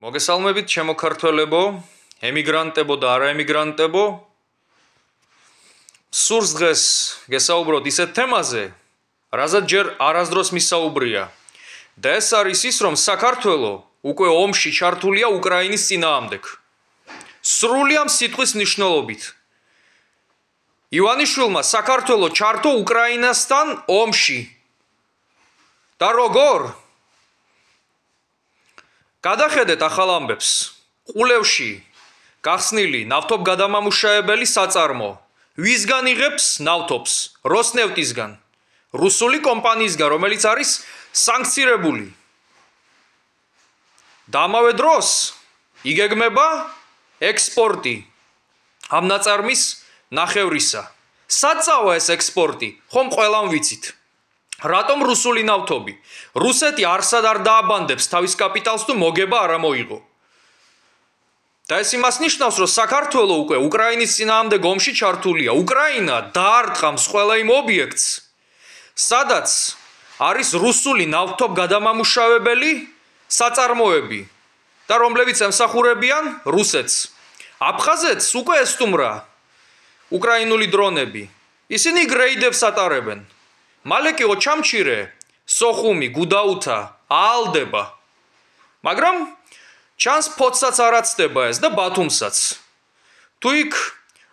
მოგესალმებით ჩემო ქართველებო, ემიგრანტებო და არაემიგრანტებო. სურს დღეს გესაუბროთ ისეთ თემაზე, რაზეც ჯერ არასდროს მისაუბრია. და ეს არის ის, რომ საქართველო უკვე ომში ჩართულია უკრაინის წინააღმდეგ. სრული ამ სიტყვის მნიშვნელობით. ივანიშვილმა საქართველო ჩართო უკრაინასთან ომში. და როგორ? გადახედეთ ახალ ამბებს. ყულევში გახსნილი ნავთობგადამამუშავებელი საწარმო. ვისგან იღებს ნავთობს? როსნევტისგან. რუსული კომპანიისგან, რომელიც არის სანქცირებული. და ამავე დროს იგეგმება ექსპორტი ამ ნაწარმის ნახევრისა. საწავა ეს ექსპორტი, ხომ ყველამ ვიცით. რატომ რუსული ნავთობი? რუსეთი არსად არ დააბანდებს თავის კაპიტალს თუ მოგება არ მოიღო. და ეს იმას ნიშნავს, რომ საქართველო უკვე უკრაინის წინააღმდეგ ომში ჩართულია. უკრაინა დაარტყამს ყველა იმ ობიექტს, სადაც არის რუსული ნავთობგადამამუშავებელი საწარმოები და რომლებიც ემსახურებიან რუსეთს. აფხაზეთს უკვე ესტუმრა უკრაინული დრონები. ისინი გრეიდებს ატარებენ. მალე კიო ჩამჩირე, სოხუმი, გუდაუთა აალდება. მაგრამ ჩანს ფოცსაც არ აცდება ეს და ბათუმსაც. თუ იქ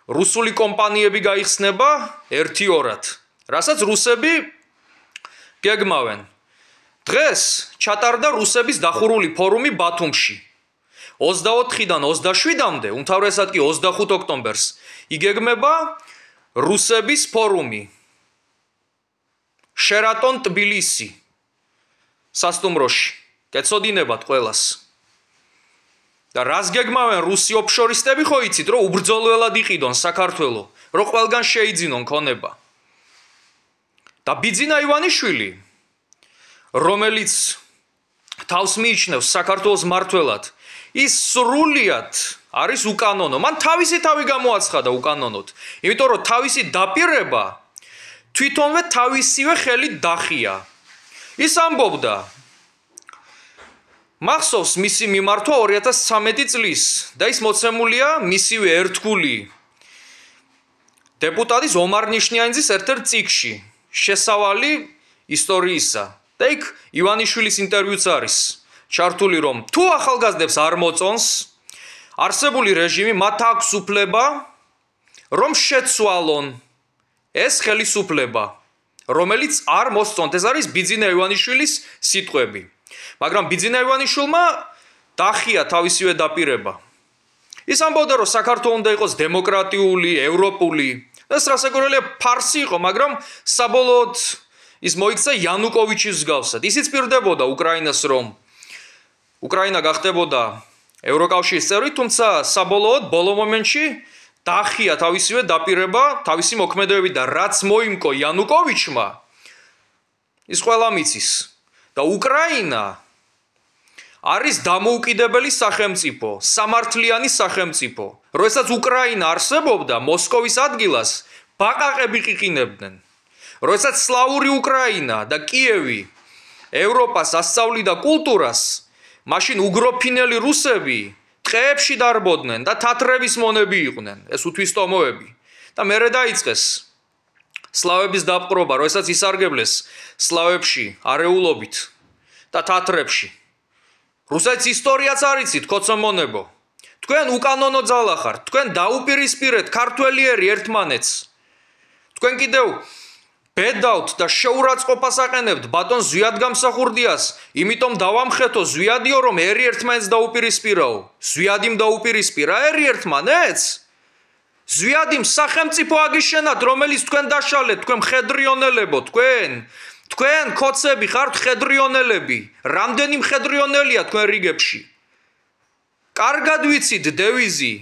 რუსული კომპანიები გაიხსნება 1-2-რად, რასაც რუსები გეგმავენ. დღეს ჩატარდა რუსების დახურული ფორუმი ბათუმში. 24-დან 27-მდე, უმთავრესად კი 25 ოქტომბერს იგეგმება რუსების ფორუმი. შერატონ ტბილისი სასტუმროში. გეცოდინებათ ყველას. და რას გეგმავენ რუსი ოფშორისტები ხო იცით, რომ უბრძოლველად იყიდონ საქართველო, რომ ყველგან შეიძინონ ქონება. და ბიძინა ივანიშვილი, რომელიც თავს მიიჩნევს საქართველოს მმართველად, ის სრულიად არის უკანონო. მან თავისი თავი გამოაცხადა უკანონოდ, იმიტომ რომ თავისი დაპირება თვითონვე თავისივე ხელით დახია. ის ამბობდა, მახსოვს მისი მიმართვა 2013 წლის და ის მოცემულია მისივე ერთგული დეპუტატის ომარ ნიშნიანიძის ერთ-ერთ წიგნში შესავალი ისტორიისა. და იქ ივანიშვილის ინტერვიუც არის ჩართული, რომ თუ ახალგაზრდებს არ მოწონს არსებული რეჟიმი, მათ აქვს უფლება რომ შეცვალონ ეს ხელისუფლება, რომელიც არ მოსწონთ. ეს არის ბიძინა ივანიშვილის სიტყვები. მაგრამ ბიძინა ივანიშვილმა დახია თავისივე დაპირება. ის ამბობდა, რომ საქართველო უნდა იყოს დემოკრატიული, ევროპული. ეს რასაკვირველია ფარსი იყო, მაგრამ საბოლოოდ ის მოიქცა იანუკოვიჩის მსგავსად. ისიც პირდებოდა უკრაინას, რომ უკრაინა გახდებოდა ევროკავშირის წევრი, თუმცა საბოლოოდ ბოლო მომენტში დახია თავისივე დაპირება, თავისი მოქმედებები და რაც მოიმკო იანუკოვიჩმა, ის ყველამ იცის. და უკრაინა არის დამოუკიდებელი სახელმწიფო, სამართლიანი სახელმწიფო. როდესაც უკრაინა არსებობდა, მოსკოვის ადგილას ბაყაყები ყიყინებდნენ. როდესაც სლავური უკრაინა და კიევი ევროპას ასწავლიდა კულტურას, მაშინ უგროფინელი რუსები ტყეებში დარბოდნენ და თათრების მონები იყვნენ, ეს უთვისტომოები. და მერე დაიწყეს სლავების დაპყრობა, როდესაც ისარგებლეს სლავებში არეულობით და თათრებში. რუსეთის ისტორიაც არ იცით, კოცომონებო. თქვენ უკანონო ძალა ხართ, თქვენ დაუპირისპირეთ ქართველიერი ერთმანეთს. თქვენ კიდევ ბედავთ და შეურაცხყოფას აყენებთ ბატონ ზვიად გამსახურდიას, იმიტომ დავამხეთო ზვიადიო, რომ ერი ერთმანეთს დაუპირისპირაო. ზვიადიმ დაუპირისპირა ერი ერთმანეთს? ზვიადიმ სახელმწიფო აგიშენათ, რომელიც თქვენ დაშალეთ, თქვენ მხედრიონელებო, თქვენ ქოცები ხართ მხედრიონელები. რამდენი მხედრიონელია თქვენ რიგებში? კარგად ვიცით დევიზი.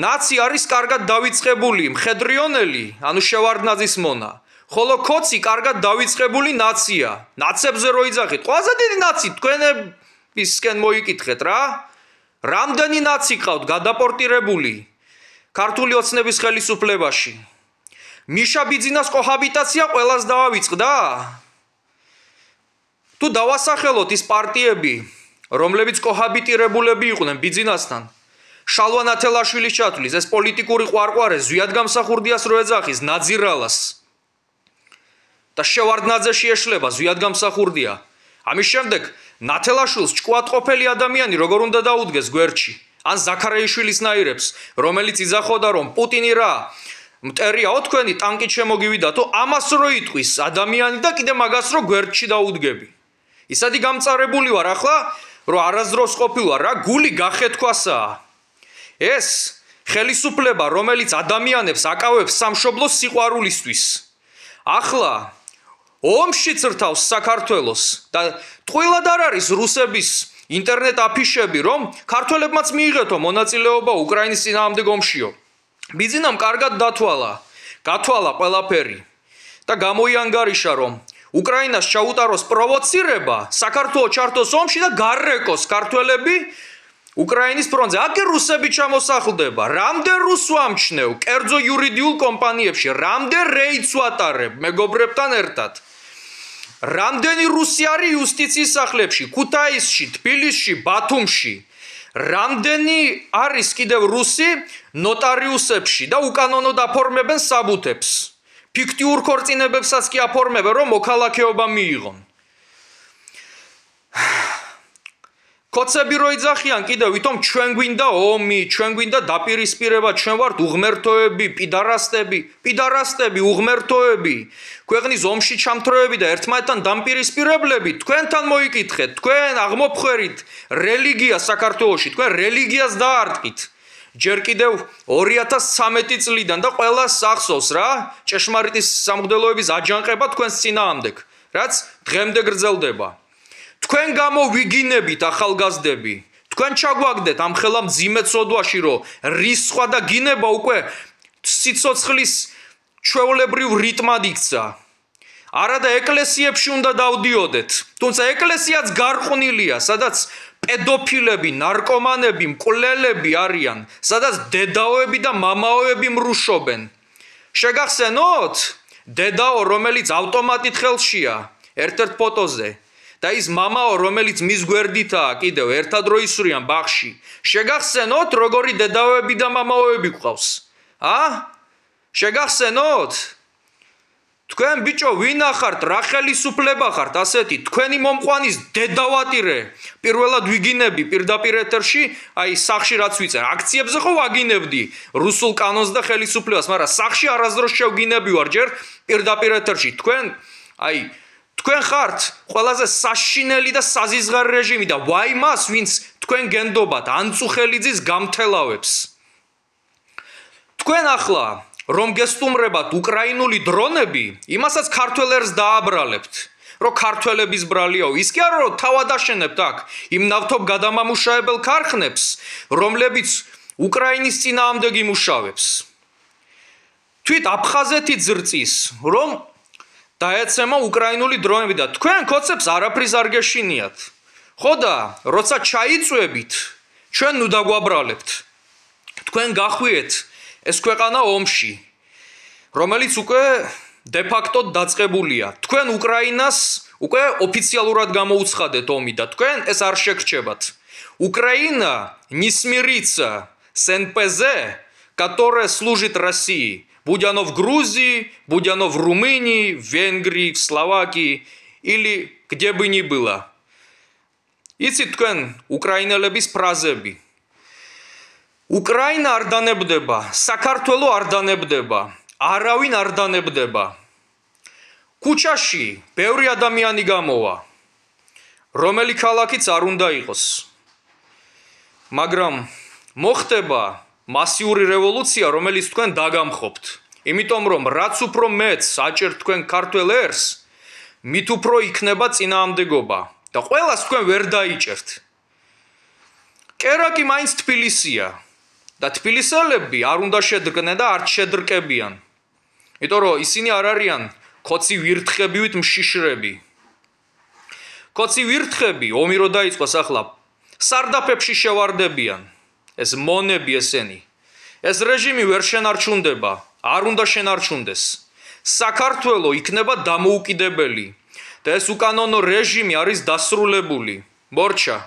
ნაცი არის კარგად დავიწყებული მხედრიონელი, ანუ შევარდნაძის მონა. ხოლო ქოცი კარგად დავიწყებული ნაცია. ნაცებზე რო იძახით, ყველაზე დიდი ნაცი თქვენებისკენ მოიკითხეთ რა. რამდენი ნაცი ყავთ გადაპორტირებული ქართული ოცნების ხელისუფლებაში? მიშა ბიძინას კოჰაბიტაცია ყველას დავავიწყდა? თუ დავასახელოთ ის პარტიები, რომლებიც კოჰაბიტირებულები იყვნენ ბიძინასთან, შალვა ნათელაშვილის ჩათვლის, ეს პოლიტიკური ყვარყვარე ზვიად გამსახურდიას რო ეძახის ნაძირალას და შევარდნაძეში ეშლება ზვიად გამსახურდია. ამის შემდეგ ნათელაშვილს ჭკუატყოფელი ადამიანი როგორ უნდა დაუდგეს გვერდში, ან ზაქარაიშვილის ნაირებს, რომელიც იძახოდა რომ პუტინი რა მტერიაო თქვენი ტანკით შემოგივიდათო, ამას რო იტყვის ადამიანი და კიდე მაგას რო გვერდში დაუდგები. ისეთი გამწარებული ვარ ახლა, რომ არასდროს ყოფილვარ რა გული გახეთქვასაა. ეს ხელისუფლება, რომელიც ადამიანებს აკავებს სამშობლოს სიყვარულისთვის. ახლა ომში წრთავს საქართველოს და ტყუილად არ არის რუსების ინტერნეტ აფიშები, რომ ქართველებმაც მიიღეთო მონაწილეობა უკრაინის წინააღმდეგ ომშიო. ბიძინამ კარგად გათვალა ყველაფერი და გამოიანგარიშა, რომ უკრაინას ჩაუტაროს პროვოცირება, საქართველოს ჩართოს ომში და გარეკოს ქართველები უკრაინის ფრონტზე. აქ რუსები ჩამოსახლდება, რამდენ რუსს ვამჩნევ კერძო იურიდიულ კომპანიებში, რამდენ რეიდს ვატარებ მეგობრებთან ერთად. რამდენი რუსი არის იუსტიციის სახლებში, ქუთაისში, თბილისში, ბათუმში. რამდენი არის კიდევ რუსი ნოტარიუსებში და უკანონოდ აფორმებენ საბუთებს. ფიქტიურ ქორწინებებსაც კი აფორმებენ, რომ მოქალაქეობა მიიღონ. კოცები რო იძახიან კიდევ, ვითომ ჩვენ გვინდა ომი, ჩვენ გვინდა დაპირისპირება, ჩვენ ვართ უღმერთოები, პიდარასტები, უღმერთოები, ქვეყნის ომში ჩამთროები და ერთმანეთთან დამპირისპირებლები, თქვენთან მოიკითხეთ, თქვენ აღმოფხვერით რელიგია საქართველოში, თქვენ რელიგიას დაარტყით. ჯერ კიდევ 2013 წლიდან და ყველას ახსოვს რა, ჭეშმარიტი სამღვდელოების აჯანყება თქვენს წინააღმდეგ, რაც დღემდე გრძელდება. თქვენ გამოვიგინებით ახალგაზრდები, თქვენ ჩაგვაგდეთ ამ ხელა მძიმე ცოდვაში, რომ რისხვა და გინება უკვე სიცოცხლის ჩვეულებრივ რიტმად იქცა. არადა ეკლესიებში უნდა დავდიოდეთ, თუმცა ეკლესიაც გარყვნილია, სადაც პედოფილები, ნარკომანები, მკვლელები არიან, სადაც დედაოები და მამაოები მრუშობენ. შეგახსენოთ, დედაო, რომელიც ავტომატით ხელშია, ერთ-ერთ ფოტოზე. და ის მამაო, რომელიც მის გვერდითაა კიდევ ერთად რო ისვრიან ბაღში. შეგახსენოთ, როგორი დედაოები და მამაოები გყავს. შეგახსენოთ? თქვენ ბიჭო, ვინ ახართ, რა ხელისუფლება ხართ ასეთი, თქვენი მომყვანის დედავატირე. პირველად ვიგინები პირდაპირ ეთერში, აი სახში რაც ვიწერ, აქციებზე ხო ვაგინებდი რუსულ კანონს და ხელისუფლებას, მაგრამ სახში არასდროს შევგინები ვარ ჯერ პირდაპირ ეთერში. თქვენ ხართ ყველაზე საშინელი და საზიზღარ რეჟიმი და ვაი მას, ვინც თქვენ გენდობათ ანწუხელიძის გამთელავებს. თქვენ ახლა რომ გესტუმრებათ უკრაინული დრონები, იმასაც ქართველებს დააბრალებთ, რომ ქართველების ბრალიაო, ის კი არა რომ თავად აშენებთ აქ იმ ნავთობ გადამამუშავებელ ქარხნებს, რომლებიც უკრაინის წინააღმდეგ იმუშავებს. თვით აფხაზეთი ზრწის, რომ დაეცემა უკრაინული დრონები და თქვენ კოცებს არაფრის არ გეშინიათ. ხო და როცა ჩაიწვევით, ჩვენ ნუ დაგვაბრალებთ. თქვენ გახვიეთ ეს ქვეყანა ომში, რომელიც უკვე de facto დაწყებულია. თქვენ უკრაინას უკვე ოფიციალურად გამოუცხადეთ ომი და თქვენ ეს არ შეგრჩებათ. Украина не смирится с НПЗ, которая служит России. Будь оно в Грузии, будь оно в Румынии, в Венгрии, в Словакии или где бы ни было. იცით თქვენ უკრაინელების ფრაზები. უკრაინა არ დანებდება, საქართველო არ დანებდება, არავინ არ დანებდება. ქუჩაში ბევრი ადამიანი გამოვა, რომელი ქალაქიც არ უნდა იყოს. მაგრამ მოხდება მასიური რევოლუცია, რომელიც თქვენ დაგამხობთ. იმიტომ რომ რაც უფრო მეც აჭერთ თქვენ ქართველ ერს, მით უფრო იქნება წინააღმდეგობა და ყველას თქვენ ვერ დაიჭერთ. კერაკი მაინც თბილისია და თბილისელები არ უნდა შედრკნენ და არ შედრკებიან. იმიტომ რომ ისინი არ არიან ქოცი ვირთხებივით მშიშრები. ქოცი ვირთხები ომი რო დაიწყოს ახლა სარდაფებში შევარდებიან. ეს მონები ესენი. ეს რეჟიმი ვერ შენარჩუნდება, არ უნდა შენარჩუნდეს. საქართველო იქნება დამოუკიდებელი და ეს უკანონო რეჟიმი არის დასრულებული. მორჩა